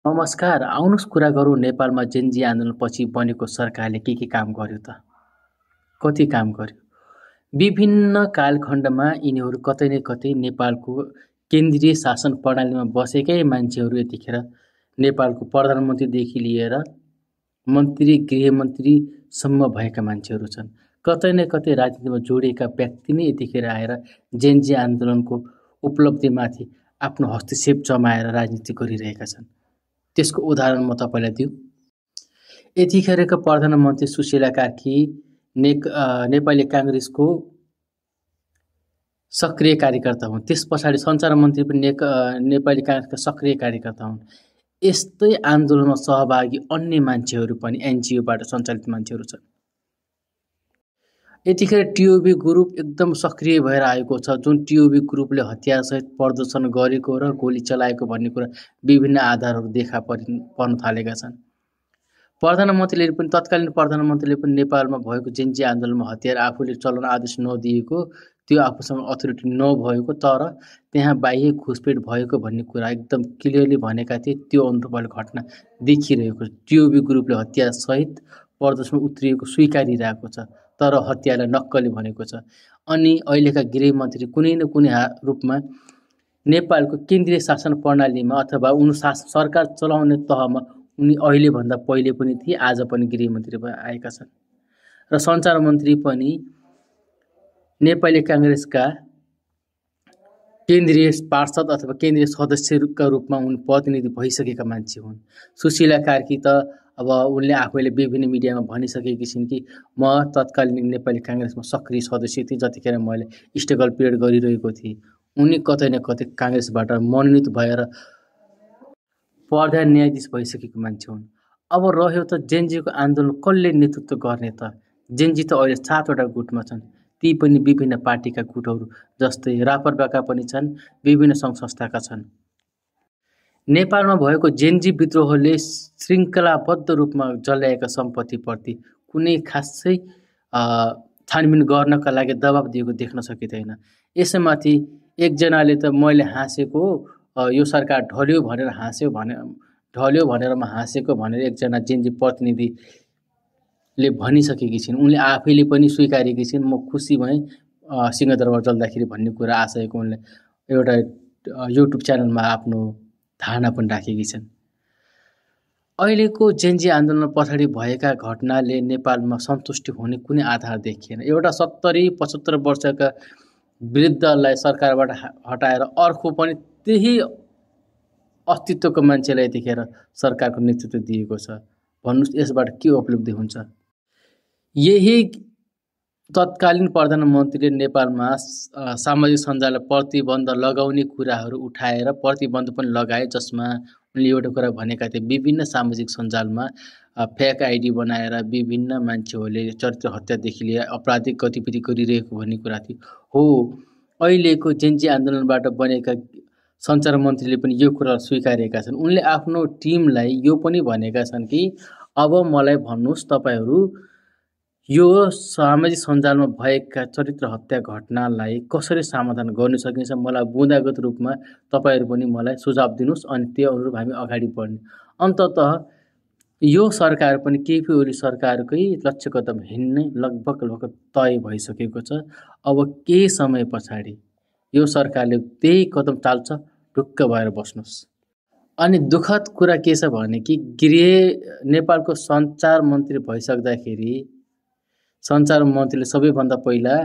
नमस्कार, आउनुहोस् कुरा गरौँ नेपालमा जेनजी आन्दोलनपछि बनेको सरकारले के काम गर्यो त? कति काम गर्यो? विभिन्न कालखण्डमा यिनीहरू कतै न कतै नेपालको केन्द्रीय शासन प्रणालीमा बसेकै मान्छेहरू यतिखेर नेपालको प्रधानमन्त्रीदेखि लिएर मन्त्री, गृहमन्त्रीसम्म भएका मान्छेहरू छन्। कतै न कतै राजनीतिमा जोडिएका व्यक्ति नै यतिखेर आएर जेनजी आन्दोलनको उपलब्धिमाथि आफ्नो हस्तक्षेप जमाएर राजनीति गरिरहेका छन्। त्यसको उदाहरण म तपाईलाई दिउँ। यतिखेरको प्रधानमन्त्री सुशीला कार्की नेपाली काङ्ग्रेसको सक्रिय कार्यकर्ता हुन्। त्यस पछाडि सञ्चार मन्त्री पनि नेपाली काङ्ग्रेसका सक्रिय कार्यकर्ता हुन्। यस्तै आन्दोलनमा सहभागी अन्य मान्छेहरू पनि एनजिओबाट सञ्चालित मान्छेहरू छन्। यतिखेर टिओबी ग्रुप एकदम सक्रिय भएर आएको छ। जुन टिओबी ग्रुपले हतियारसहित प्रदर्शन गरेको र गोली चलाएको भन्ने कुरा विभिन्न आधारहरू देखा पर्न थालेका छन्। तत्कालीन प्रधानमन्त्रीले पनि नेपालमा भएको जेनजी आन्दोलनमा हतियार आफूले चलाउन आदेश नदिएको, त्यो आफूसँग अथोरिटी नभएको, तर त्यहाँ बाह्य घुसपेट भएको भन्ने कुरा एकदम क्लियरली भनेका थिए। त्यो अनुरूप घटना देखिरहेको छ। टिओबी ग्रुपले हतियारसहित प्रदर्शनमा उत्रिएको स्वीकारिरहेको छ, तर हतियारलाई नक्कली भनेको छ। अनि अहिलेका गृहमन्त्री कुनै न कुनै रूपमा नेपालको केन्द्रीय शासन प्रणालीमा अथवा सरकार चलाउने तहमा उनी अहिलेभन्दा पहिले पनि थिए, आज पनि गृहमन्त्री आएका छन्। र सञ्चार मन्त्री पनि नेपाली काङ्ग्रेसका केन्द्रीय पार्षद अथवा केन्द्रीय सदस्यका रूपमा उनी प्रतिनिधि भइसकेका मान्छे हुन्। सुशीला कार्की त अब उनले आफैले विभिन्न मिडियामा भनिसकेकी छिन् कि म तत्कालीन नेपाली काङ्ग्रेसमा सक्रिय सदस्य थिएँ जतिखेर मैले स्ट्रगल पिरियड गरिरहेको थिएँ। उनी कतै न कतै काङ्ग्रेसबाट मनोनित भएर प्रधान न्यायाधीश भइसकेको मान्छे हुन्। अब रह्यो त जेनजीको आन्दोलन कसले नेतृत्व गर्ने त? जेनजी त अहिले 7वटा गुटमा छन्। ती पनि विभिन्न पार्टीका गुटहरू जस्तै रापरपाका पनि छन्, विभिन्न सङ्घ संस्थाका छन्। नेपालमा भएको जेनजी विद्रोहले श्रृङ्खलाबद्ध रूपमा जल्याएका सम्पत्तिप्रति कुनै खासै छानबिन गर्नका लागि दबाब दिएको देख्न सकिँदैन। यसमाथि एकजनाले त मैले हाँसेको यो सरकार ढल्यो भनेर म हाँसेको भनेर एकजना जेनजी प्रतिनिधिले भनिसकेकी छिन्। उनले आफैले पनि स्वीकारेकी छिन्, म खुसी भएँ सिंहदरबार जल्दाखेरि भन्ने कुरा आशयको उनले एउटा युट्युब च्यानलमा आफ्नो धारणा पनि राखेकी छन्। अहिलेको जेनजी आन्दोलन पछाडि भएका घटनाले नेपालमा सन्तुष्टि हुने कुनै आधार देखिएन। एउटा 70-75 वर्षका वृद्धलाई सरकारबाट हटाएर अर्को पनि त्यही अस्तित्वको मान्छेलाई यतिखेर सरकारको नेतृत्व दिएको छ। भन्नुहोस् यसबाट के उपलब्धि हुन्छ? यही तत्कालीन प्रधानमन्त्रीले नेपालमा सामाजिक सञ्जाललाई प्रतिबन्ध लगाउने कुराहरू उठाएर प्रतिबन्ध पनि लगाए, जसमा उनले एउटा कुरा भनेका थिए, विभिन्न सामाजिक सञ्जालमा फेक आइडी बनाएर विभिन्न मान्छेहरूले चरित्र हत्यादेखि लिएर आपराधिक गतिविधि गरिरहेको भन्ने कुरा थियो। हो, अहिलेको जेनजी आन्दोलनबाट बनेका सञ्चार मन्त्रीले पनि यो कुरा स्वीकारेका छन्। उनले आफ्नो टिमलाई यो पनि भनेका छन् कि अब मलाई भन्नुहोस् तपाईहरू यो सामाजिक सञ्जालमा भएका चरित्र हत्या घटनालाई कसरी समाधान गर्न सकिन्छ, मलाई बुँदागत रूपमा तपाईहरू पनि मलाई सुझाव दिनुहोस् अनि त्यो अनुरूप हामी अगाडि बढ्ने। अन्ततः यो सरकार पनि केपी ओली सरकारकै लक्ष्य कदम हिँड्ने लगभग तय भइसकेको छ। अब केही समय पछाडि यो सरकारले त्यही कदम चाल्छ, ढुक्क भएर बस्नुहोस्। अनि दुःखद कुरा के छ भने कि नेपालको सञ्चार मन्त्री भइसक्दाखेरि सञ्चार मन्त्रीले सबैभन्दा पहिला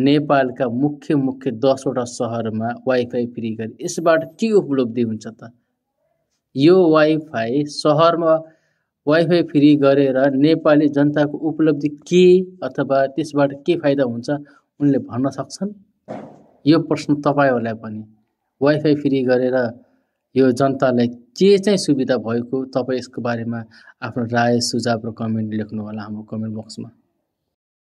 नेपालका मुख्य 10वटा सहरमा वाइफाई फ्री गरे। यसबाट के उपलब्धि हुन्छ त? यो वाइफाई सहरमा वाइफाई फ्री गरेर नेपाली जनताको उपलब्धि के अथवा त्यसबाट के फाइदा हुन्छ उनले भन्न सक्छन्? यो प्रश्न तपाईहरूलाई पनि। वाइफाई फ्री गरेर यो जनतालाई के चाहिँ सुविधा भएको, तपाईँ यसको बारेमा आफ्नो राय, सुझाव र कमेन्ट लेख्नु होला हाम्रो कमेन्ट बक्समा।